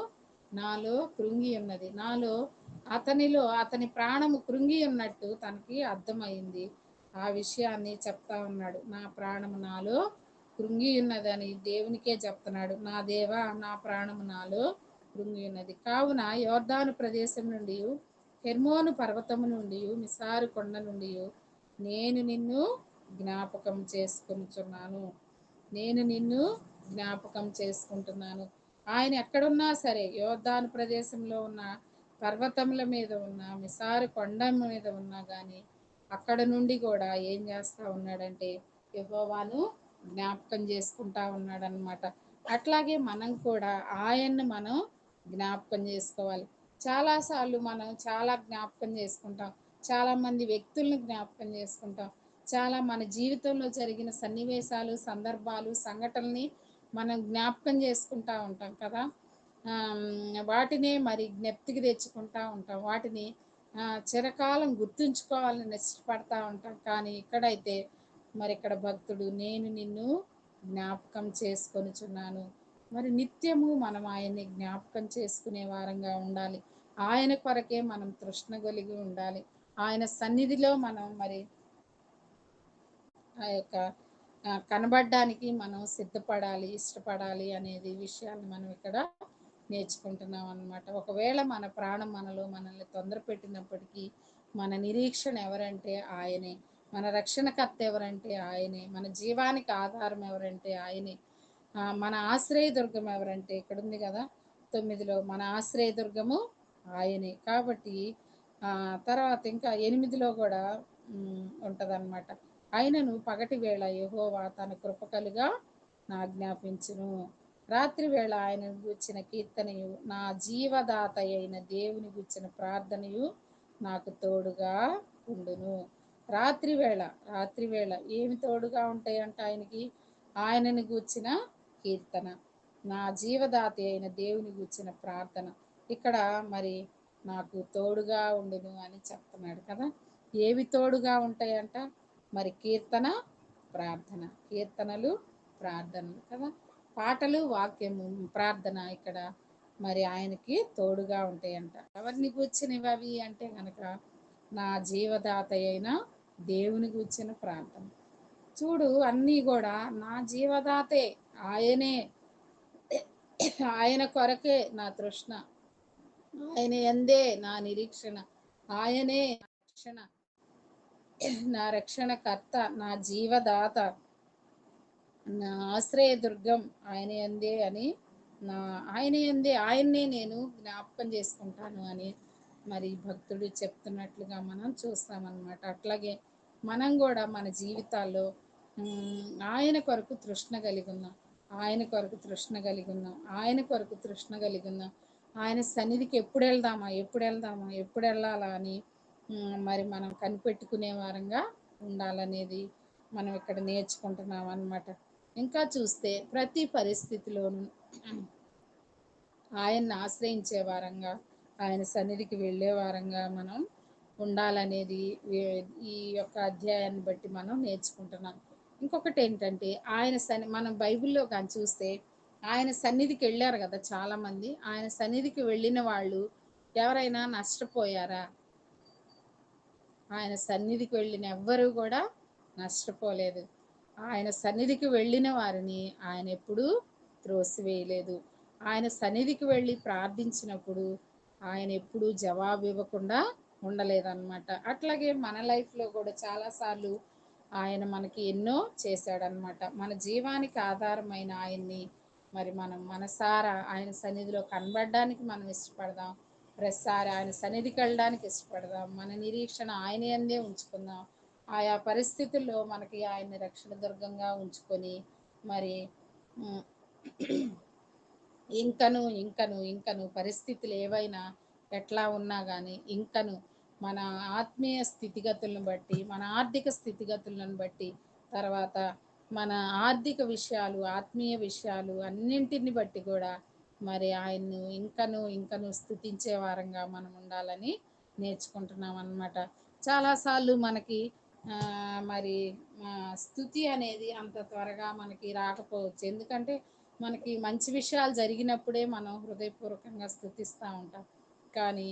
నాలో కృంగి ఉన్నది. నాలో అతనిలో అతని ప్రాణము కృంగి ఉన్నట్టు తనకి అర్థమైంది. ఆ విషయాన్ని చెప్తా ఉన్నాడు. నా ప్రాణము నాలో కృంగి ఉన్నదని దేవునికే చెప్తున్నాడు. నా దేవా నా ప్రాణము నాలో కృంగి ఉన్నది. కావున యోర్దాను ప్రదేశం నుండి, హెర్మోను పర్వతము నుండి, మిసారు కొండ నుండి నేను నిన్ను జ్ఞాపకం చేసుకుంటున్నాను, నేను నిన్ను జ్ఞాపకం చేసుకుంటున్నాను. ఆయన ఎక్కడున్నా సరే, యోర్దాను ప్రదేశంలో ఉన్న పర్వతముల మీద ఉన్న, మిసారు కొండ మీద ఉన్నా కానీ అక్కడ నుండి కూడా ఏం చేస్తా ఉన్నాడంటే యెహోవాను జ్ఞాపకం చేసుకుంటా ఉన్నాడనమాట. అట్లాగే మనం కూడా ఆయన్ని మనం జ్ఞాపకం చేసుకోవాలి. చాలాసార్లు మనం చాలా జ్ఞాపకం చేసుకుంటాం, చాలామంది వ్యక్తులను జ్ఞాపకం చేసుకుంటాం, చాలా మన జీవితంలో జరిగిన సన్నివేశాలు, సందర్భాలు, సంఘటనల్ని మనం జ్ఞాపకం చేసుకుంటా ఉంటాం కదా. వాటినే మరి జ్ఞప్తికి తెచ్చుకుంటా ఉంటాం, వాటిని చిరకాలం గుర్తుంచుకోవాలని ఇష్టపడతా ఉంటాం. కానీ ఇక్కడైతే మరి ఇక్కడ భక్తుడు, నేను నిన్ను జ్ఞాపకం చేసుకొనుచున్నాను. మరి నిత్యము మనం ఆయన్ని జ్ఞాపకం చేసుకునే వారంగా ఉండాలి. ఆయన కొరకే మనం తృష్ణ కలిగి ఉండాలి. ఆయన సన్నిధిలో మనం మరి ఆ యొక్క కనబడడానికి మనం సిద్ధపడాలి, ఇష్టపడాలి అనేది విషయాన్ని మనం ఇక్కడ నేర్చుకుంటున్నాం అన్నమాట. ఒకవేళ మన ప్రాణం మనలో మనల్ని తొందర పెట్టినప్పటికీ మన నిరీక్షణ ఎవరంటే ఆయనే, మన రక్షణకర్త ఎవరంటే ఆయనే, మన జీవానికి ఆధారం ఎవరంటే ఆయనే, మన ఆశ్రయదుర్గం ఎవరంటే ఇక్కడ ఉంది కదా 9లో, మన ఆశ్రయదుర్గము ఆయనే. కాబట్టి తర్వాత ఇంకా 8లో కూడా ఉంటదన్నమాట. ఆయనను పగటి వేళ యెహోవా తన కృపకలుగా నా జ్ఞాపించును, రాత్రి వేళ ఆయనను గూర్చిన కీర్తనయు, నా జీవదాత అయిన దేవుని గూర్చిన ప్రార్థనయు నాకు తోడుగా ఉండును. రాత్రి వేళ రాత్రి వేళ ఏమి తోడుగా ఉంటాయంట ఆయనకి? ఆయనని గూర్చిన కీర్తన, నా జీవదాతి అయిన దేవుని గూర్చిన ప్రార్థన. ఇక్కడ మరి నాకు తోడుగా ఉండును అని చెప్తున్నాడు కదా. ఏవి తోడుగా ఉంటాయంట? మరి కీర్తన, ప్రార్థన. కీర్తనలు, ప్రార్థనలు కదా. పాటలు, వాక్యము, ప్రార్థన ఇక్కడ మరి ఆయనకి తోడుగా ఉంటాయంట. ఎవరిని కూర్చునివి అవి అంటే కనుక నా జీవదాత అయిన దేవుని కూర్చిన ప్రార్థన. చూడు, అన్నీ కూడా నా జీవదాతే, ఆయనే, ఆయన కొరకే నా తృష్ణ, ఆయన ఎందే నా నిరీక్షణ, ఆయనే రక్షణ, నా రక్షణకర్త, నా జీవదాత, నా ఆశ్రయదుర్గం ఆయన ఎందే అని, ఆయన ఎందే, ఆయన్నే నేను జ్ఞాపకం చేసుకుంటాను అని మరి భక్తుడు చెప్తున్నట్లుగా మనం చూస్తామన్నమాట. అట్లాగే మనం కూడా మన జీవితాల్లో ఆయన కొరకు తృష్ణ కలిగి ఉన్నాం, ఆయన కొరకు తృష్ణ కలిగి ఉన్నాం, ఆయన కొరకు తృష్ణ కలిగి ఉన్నాం. ఆయన సన్నిధికి ఎప్పుడు వెళ్దామా, ఎప్పుడు వెళ్దామా, ఎప్పుడు వెళ్ళాలా అని మరి మనం కనిపెట్టుకునే వారంగా ఉండాలనేది మనం ఇక్కడ నేర్చుకుంటున్నాం అన్నమాట. ఇంకా చూస్తే ప్రతి పరిస్థితిలోనూ ఆయన్ని ఆశ్రయించే వారంగా, ఆయన సన్నిధికి వెళ్ళే వారంగా మనం ఉండాలనేది ఈ యొక్క అధ్యాయాన్ని బట్టి మనం నేర్చుకుంటున్నాం. ఇంకొకటి ఏంటంటే మనం బైబిల్లో కానీ చూస్తే ఆయన సన్నిధికి వెళ్ళారు కదా చాలామంది. ఆయన సన్నిధికి వెళ్ళిన వాళ్ళు ఎవరైనా నష్టపోయారా? ఆయన సన్నిధికి వెళ్ళిన ఎవ్వరూ కూడా నష్టపోలేదు. ఆయన సన్నిధికి వెళ్ళిన వారిని ఆయన ఎప్పుడూ త్రోసివేయలేదు. ఆయన సన్నిధికి వెళ్ళి ప్రార్థించినప్పుడు ఆయన ఎప్పుడూ జవాబు ఇవ్వకుండా ఉండలేదన్నమాట. అట్లాగే మన లైఫ్లో కూడా చాలాసార్లు ఆయన మనకి ఎన్నో చేశాడనమాట. మన జీవానికి ఆధారమైన ఆయన్ని మరి మనం మనసారా ఆయన సన్నిధిలో కనబడడానికి మనం ఇష్టపడదాం. ప్రతిసారి ఆయన సన్నిధికి వెళ్ళడానికి ఇష్టపడదాం. మన నిరీక్షణ ఆయన యందే ఉంచుకుందాం. ఆయా పరిస్థితుల్లో మనకి ఆయన్ని రక్షణ దుర్గంగా ఉంచుకొని మరి ఇంకను ఇంకను ఇంకను పరిస్థితులు ఏవైనా ఎట్లా ఉన్నా కానీ ఇంకను మన ఆత్మీయ స్థితిగతులను బట్టి, మన ఆర్థిక స్థితిగతులను బట్టి, తర్వాత మన ఆర్థిక విషయాలు, ఆత్మీయ విషయాలు అన్నింటిని బట్టి కూడా మరి ఆయన్ను ఇంకను ఇంకను స్తుతించే వారంగా మనం ఉండాలని నేర్చుకుంటున్నాం అన్నమాట. చాలాసార్లు మనకి మరి స్తుతి అనేది అంత త్వరగా మనకి రాకపోవచ్చు. ఎందుకంటే మనకి మంచి విషయాలు జరిగినప్పుడే మనం హృదయపూర్వకంగా స్తుతిస్తూ ఉంటాం. కానీ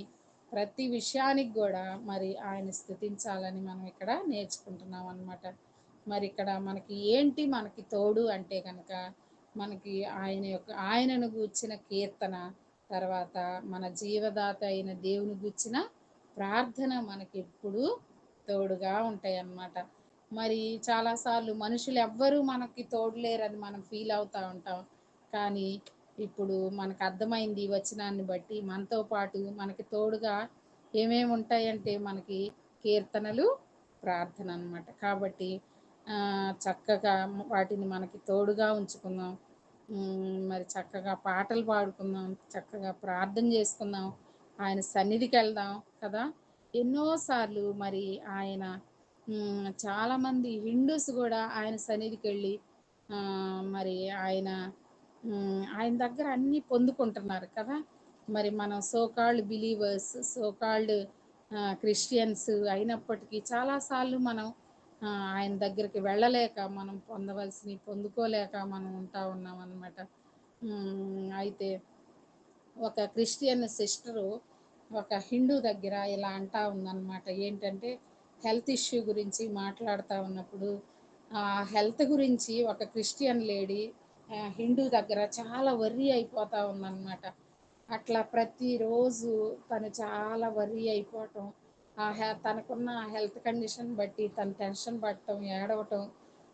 ప్రతి విషయానికి కూడా మరి ఆయన స్తుతించాలని మనం ఇక్కడ నేర్చుకుంటున్నాం అన్నమాట. మరి ఇక్కడ మనకి ఏంటి మనకి తోడు అంటే కనుక మనకి ఆయనను గూర్చిన కీర్తన, తర్వాత మన జీవదాత అయిన దేవుని గూర్చిన ప్రార్థన మనకి ఎప్పుడు తోడుగా ఉంటాయి అన్నమాట. మరి చాలాసార్లు మనుషులు ఎవ్వరూ మనకి తోడులేరని మనం ఫీల్ అవుతూ ఉంటాం. కానీ ఇప్పుడు మనకు అర్థమైంది ఈ వచనాన్ని బట్టి, మనతో పాటు మనకి తోడుగా ఏమేమి ఉంటాయంటే మనకి కీర్తనలు, ప్రార్థన అన్నమాట. కాబట్టి చక్కగా వాటిని మనకి తోడుగా ఉంచుకుందాం. మరి చక్కగా పాటలు పాడుకుందాం, చక్కగా ప్రార్థన చేసుకుందాం, ఆయన సన్నిధికి వెళ్దాం కదా. ఎన్నోసార్లు మరి ఆయన చాలామంది హిందూస్ కూడా ఆయన సన్నిధికి వెళ్ళి మరి ఆయన దగ్గర అన్నీ పొందుకుంటున్నారు కదా. మరి మనం సోకాల్డ్ బిలీవర్స్, సోకాల్డ్ క్రిస్టియన్స్ అయినప్పటికీ చాలాసార్లు మనం ఆయన దగ్గరికి వెళ్ళలేక, మనం పొందవలసినవి పొందుకోలేక మనం ఉన్నాం అన్నమాట. అయితే ఒక క్రిస్టియన్ సిస్టరు ఒక హిందూ దగ్గర ఇలా అంటా ఉందన్నమాట. ఏంటంటే హెల్త్ ఇష్యూ గురించి మాట్లాడుతూ ఉన్నప్పుడు ఆ హెల్త్ గురించి ఒక క్రిస్టియన్ లేడీ హిందూ దగ్గర చాలా వర్రీ అయిపోతూ ఉందన్నమాట. అట్లా ప్రతిరోజు తను చాలా వర్రీ అయిపోవటం, తనకున్న హెల్త్ కండిషన్ బట్టి తను టెన్షన్ పడటం, ఏడవటం,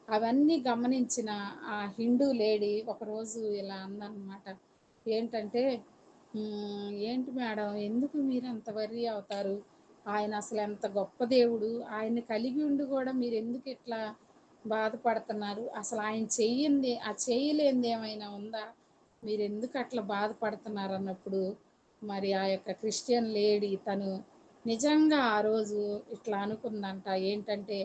అవన్నీ గమనించిన ఆ హిందూ లేడీ ఒకరోజు ఇలా అందన్నమాట. ఏంటంటే ఏంటి మేడం, ఎందుకు మీరు అంత వర్రీ అవుతారు? ఆయన అసలు ఎంత గొప్ప దేవుడు, ఆయన్ని కలిగి ఉండి కూడా మీరు ఎందుకు ఇట్లా బాధపడుతున్నారు? అసలు ఆయన చేయలేనిది ఏమైనా ఉందా? మీరు ఎందుకు అట్లా బాధపడుతున్నారు అన్నప్పుడు మరి ఆ యొక్క క్రిస్టియన్ లేడీ తను నిజంగా ఆ రోజు ఇట్లా అనుకుందంట. ఏంటంటే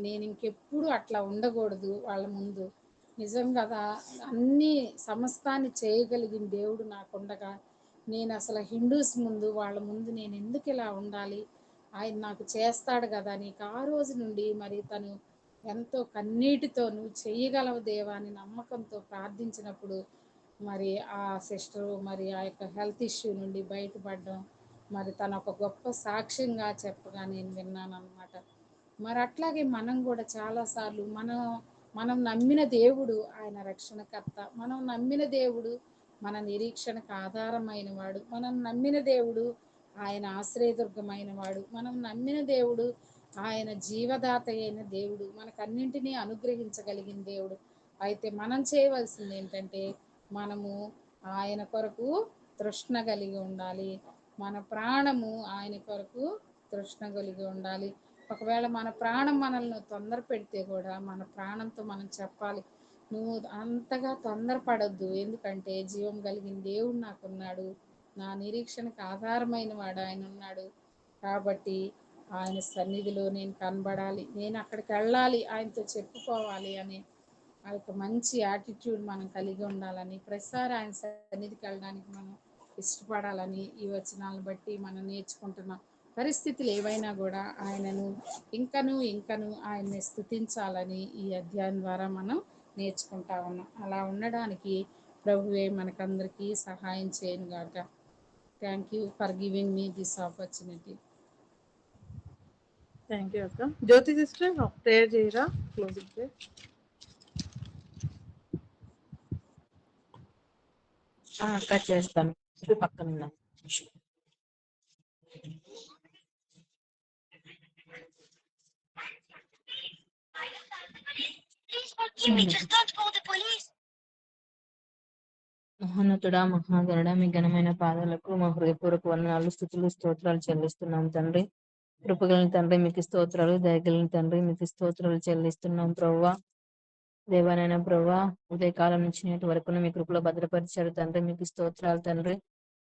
నేను ఇంకెప్పుడు అట్లా ఉండకూడదు వాళ్ళ ముందు. నిజం కదా! అన్నీ సమస్తాన్ని చేయగలిగిన దేవుడు నాకుండగా, నేనసల హిందూస్ ముందు, వాళ్ళ ముందు నేనెందుకు ఇలా ఉండాలి? ఆయన నాకు చేస్తాడు గదా! నీకు ఆ రోజు నుండి మరి తను ఎంతో కన్నీటితో "నువ్వు చెయ్యగలవు దేవా" అని నమ్మకంతో ప్రార్థించినప్పుడు మరి ఆ సిస్టరు మరి ఆ యొక్క హెల్త్ ఇష్యూ నుండి బయటపడడం, మరి తను ఒక గొప్ప సాక్ష్యంగా చెప్పగా నేను విన్నాననమాట. మరి అట్లాగే మనం కూడా చాలాసార్లు మనం నమ్మిన దేవుడు ఆయన రక్షణకర్త. మనం నమ్మిన దేవుడు మన నిరీక్షణకు ఆధారమైన వాడు. మనం నమ్మిన దేవుడు ఆయన ఆశ్రయదుర్గమైన వాడు. మనం నమ్మిన దేవుడు ఆయన జీవదాత అయిన దేవుడు. మనకన్నింటినీ అనుగ్రహించగలిగిన దేవుడు. అయితే మనం చేయవలసింది ఏంటంటే మనము ఆయన కొరకు తృష్ణ కలిగి ఉండాలి. మన ప్రాణము ఆయన కొరకు తృష్ణ కలిగి ఉండాలి. ఒకవేళ మన ప్రాణం మనల్ని తొందర పెడితే కూడా మన ప్రాణంతో మనం చెప్పాలి, నువ్వు అంతగా తొందరపడొద్దు. ఎందుకంటే జీవం కలిగిన దేవుడు నాకున్నాడు. నా నిరీక్షణకు ఆధారమైన వాడు ఆయన ఉన్నాడు. కాబట్టి ఆయన సన్నిధిలో నేను కనబడాలి. నేను అక్కడికి వెళ్ళాలి, ఆయనతో చెప్పుకోవాలి అని ఆ యొక్క మంచి యాటిట్యూడ్ మనం కలిగి ఉండాలని, ప్రతిసారి ఆయన సన్నిధికి వెళ్ళడానికి మనం ఇష్టపడాలని ఈ వచనాలను బట్టి మనం నేర్చుకుంటున్నాం. పరిస్థితులు ఏవైనా కూడా ఆయనను ఇంకను ఆయన్ని స్తుతించాలని ఈ అధ్యాయం ద్వారా మనం నేర్చుకుంటా ఉన్నాం. అలా ఉండడానికి ప్రభువే మనకందరికీ సహాయం చేయను గాక. Thank you for giving me this opportunity. Thank you అక్క. జ్యోతి సిస్టర్ ప్రేయర్ చేయరా? Closing prayer. అక్క చేస్తాను. పక్కన ఉన్నాను. మహోన్నతుడా, మహాగణుడా, మీ ఘనమైన పాదాలకు మా హృదయపూర్వక వందనాలు, స్తుతులు, స్తోత్రాలు చెల్లిస్తున్నాం తండ్రి. కృపగలిగిన తండ్రి మీకు స్తోత్రాలు, దయగలిగిన తండ్రి మీకు స్తోత్రాలు చెల్లిస్తున్నాం ప్రభువా. దేవానైనా ప్రభువా, ఉదయకాలం నుంచి నేటి వరకు మీ కృపలో భద్రపరిచారు తండ్రి, మీకు స్తోత్రాలు తండ్రి.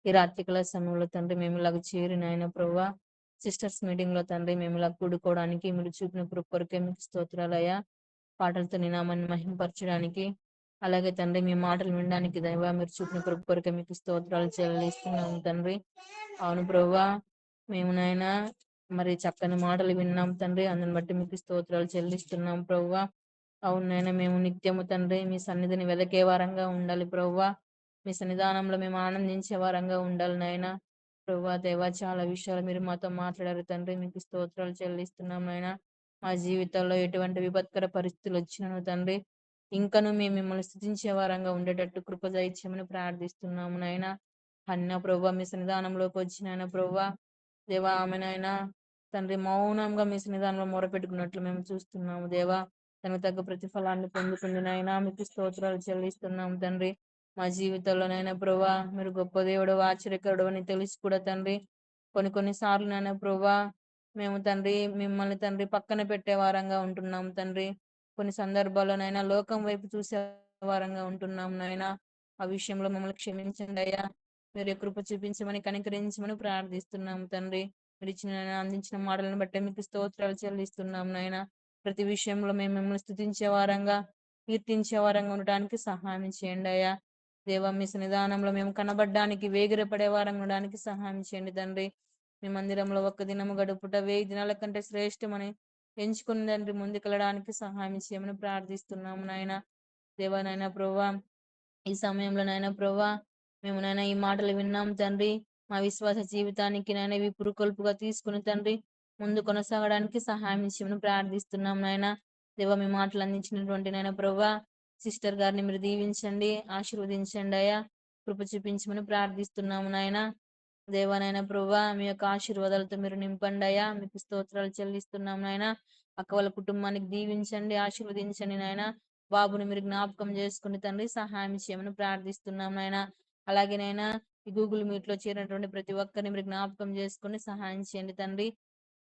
ఈ రాత్రికాల సమయంలో తండ్రి మేము ఇలాగ చేరినైనా ప్రభువా, సిస్టర్స్ మీటింగ్ లో తండ్రి మేము ఇలా కూడుకోవడానికి మీరు చూపిన కృప కొరకే మీకు స్తోత్రాలయ్యా. పాటలతో నీ నామాన్ని మహింపరచడానికి, అలాగే తండ్రి మీ మాటలు వినడానికి దైవ మీరు చూపిన కృప కొరకే మీకు స్తోత్రాలు చెల్లిస్తున్నాము తండ్రి. అవును ప్రభువా, మేము నాయనా మరి చక్కని మాటలు విన్నాం తండ్రి, అందుని బట్టి మీకు స్తోత్రాలు చెల్లిస్తున్నాం ప్రభువా. అవును నాయనా, మేము నిత్యము తండ్రి మీ సన్నిధిని వెదకే వారంగా ఉండాలి ప్రభువా. మీ సన్నిధానంలో మేము ఆనందించే వారంగా ఉండాలి నాయనా. ప్రభువా దేవా, చాలా విషయాలు మీరు మాతో మాట్లాడారు తండ్రి, మీకు స్తోత్రాలు చెల్లిస్తున్నాం నాయనా. మా జీవితాల్లో ఎటువంటి విపత్కర పరిస్థితులు వచ్చినాను తండ్రి, ఇంకను మేము మిమ్మల్ని స్తుతించే వారంగా ఉండేటట్టు కృప దయచేయమని ప్రార్థిస్తున్నాము నాయనా. అన్న ప్రభువా మీ సన్నిధానంలోకి వచ్చినాయన ప్రభువా దేవా, ఆమెనైనా తండ్రి మౌనంగా మీ సన్నిధానంలో మొరపెట్టుకున్నట్లు మేము చూస్తున్నాము దేవా. తనకు తగ్గ ప్రతిఫలాన్ని పొందుతుంది నాయనా, మీకు స్తోత్రాలు చెల్లిస్తున్నాము తండ్రి. మా జీవితంలోనైనా ప్రభువా మీరు గొప్ప దేవుడు, ఆశ్చర్యకరుడు అని తెలిసి కూడా తండ్రి కొన్ని సార్లు నాయన ప్రభువా మేము తండ్రి మిమ్మల్ని తండ్రి పక్కన పెట్టే వారంగా ఉంటున్నాం తండ్రి. కొన్ని సందర్భాల్లోనైనా లోకం వైపు చూసే వారంగా ఉంటున్నాం నాయనా. ఆ విషయంలో మమ్మల్ని క్షమించండి అయ్యా. మీరు కృప చూపించమని, కనికరించమని ప్రార్థిస్తున్నాము తండ్రి. మీరు ఇచ్చిన అందించిన మాటలను బట్టి మీకు స్తోత్రాలు చెల్లిస్తున్నాం నాయన. ప్రతి విషయంలో మేము మిమ్మల్ని స్తుతించే వారంగా, కీర్తించే వారంగా ఉండడానికి సహాయం చేయండి అయ్యా. దేవ మీ సన్నిధానంలో మేము కనబడడానికి, వేగిరపడే వారంగా ఉండడానికి సహాయం చేయండి తండ్రి. మీ మందిరంలో ఒక్క దినము గడుపుట 1000 దినాల కంటే శ్రేష్టమని ఎంచుకుని తండ్రి ముందుకెళ్ళడానికి సహాయం చేయమని ప్రార్థిస్తున్నాము నాయన. దేవానైనా ప్రభువా, ఈ సమయంలో నాయన ప్రభువా మేము నాయన ఈ మాటలు విన్నాం తండ్రి. మా విశ్వాస జీవితానికి నాయన ఇవి పురుకొల్పుగా తీసుకుని తండ్రి ముందు కొనసాగడానికి సహాయం చేయమని ప్రార్థిస్తున్నాం నాయన. దేవ మీ మాటలు అందించినటువంటి నాయన ప్రభువా సిస్టర్ గారిని మీరు దీవించండి, ఆశీర్వదించండి అయ్యా. కృప చూపించమని ప్రార్థిస్తున్నాము నాయన. దేవానైనా ప్రభువా మీ యొక్క ఆశీర్వాదాలతో మీరు నింపండి అయ్యా. మీకు స్తోత్రాలు చెల్లిస్తున్నాం నాయన. అక్క వాళ్ళ కుటుంబానికి దీవించండి, ఆశీర్వదించండి నాయన. బాబుని మీరు జ్ఞాపకం చేసుకుని తండ్రి సహాయం చేయమని ప్రార్థిస్తున్నాం నాయన. అలాగే నాయన ఈ గూగుల్ మీట్ లో చేరినటువంటి ప్రతి ఒక్కరిని మీరు జ్ఞాపకం చేసుకుని సహాయం చేయండి తండ్రి.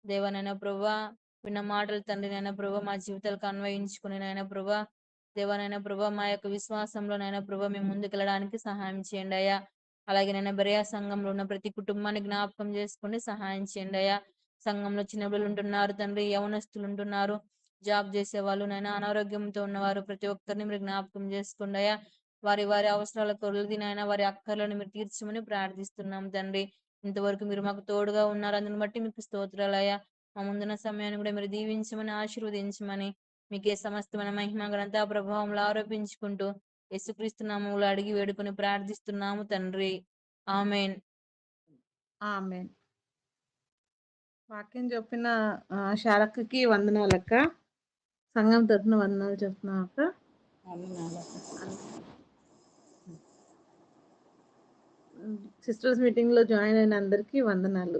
దేవానైనా ప్రభువా విన్న మాటలు తండ్రి నైనా ప్రభా మా జీవితాలకు అన్వయించుకుని నాయన ప్రభా దేవానైనా ప్రభా మా యొక్క విశ్వాసంలో నైనా ప్రభా మేము ముందుకెళ్ళడానికి సహాయం చేయండి అయ్యా. అలాగే నైనా బరియా సంఘంలో ఉన్న ప్రతి కుటుంబాన్ని జ్ఞాపకం చేసుకోండి, సహాయం చేయండి అయ్యా. సంఘంలో చిన్న బిడ్డలు ఉంటున్నారు తండ్రి, యవనస్తులు ఉంటున్నారు, జాబ్ చేసే వాళ్ళు నైనా, అనారోగ్యంతో ఉన్నవారు ప్రతి ఒక్కరిని మీరు జ్ఞాపకం చేసుకోండి అయ్యా. వారి వారి అవసరాల కొలది నాయన వారి అక్కర్లను మీరు తీర్చమని ప్రార్థిస్తున్నాం తండ్రి. ఇంతవరకు మీరు మాకు తోడుగా ఉన్నారు, అందుని బట్టి మీకు స్తోత్రాలయ్యా. మా ముందున్న సమయాన్ని కూడా మీరు దీవించమని, ఆశీర్వదించమని, మీకే సమస్తమైన మహిమ ఘనత ప్రభావంలో ఆరోపించుకుంటూ యేసుక్రీస్తు నామములో అడిగి వేడుకొని ప్రార్థిస్తున్నాము తండ్రి. ఆమెన్. ఆమె వాక్యం చెప్పిన శారక్కకి వందనాలక్క. సంఘం తరఫున వందనాలు చెప్తున్నాం అక్క. వందనాలు. సిస్టర్స్ మీటింగ్ లో జాయిన్ అయిన అందరికీ వందనాలు.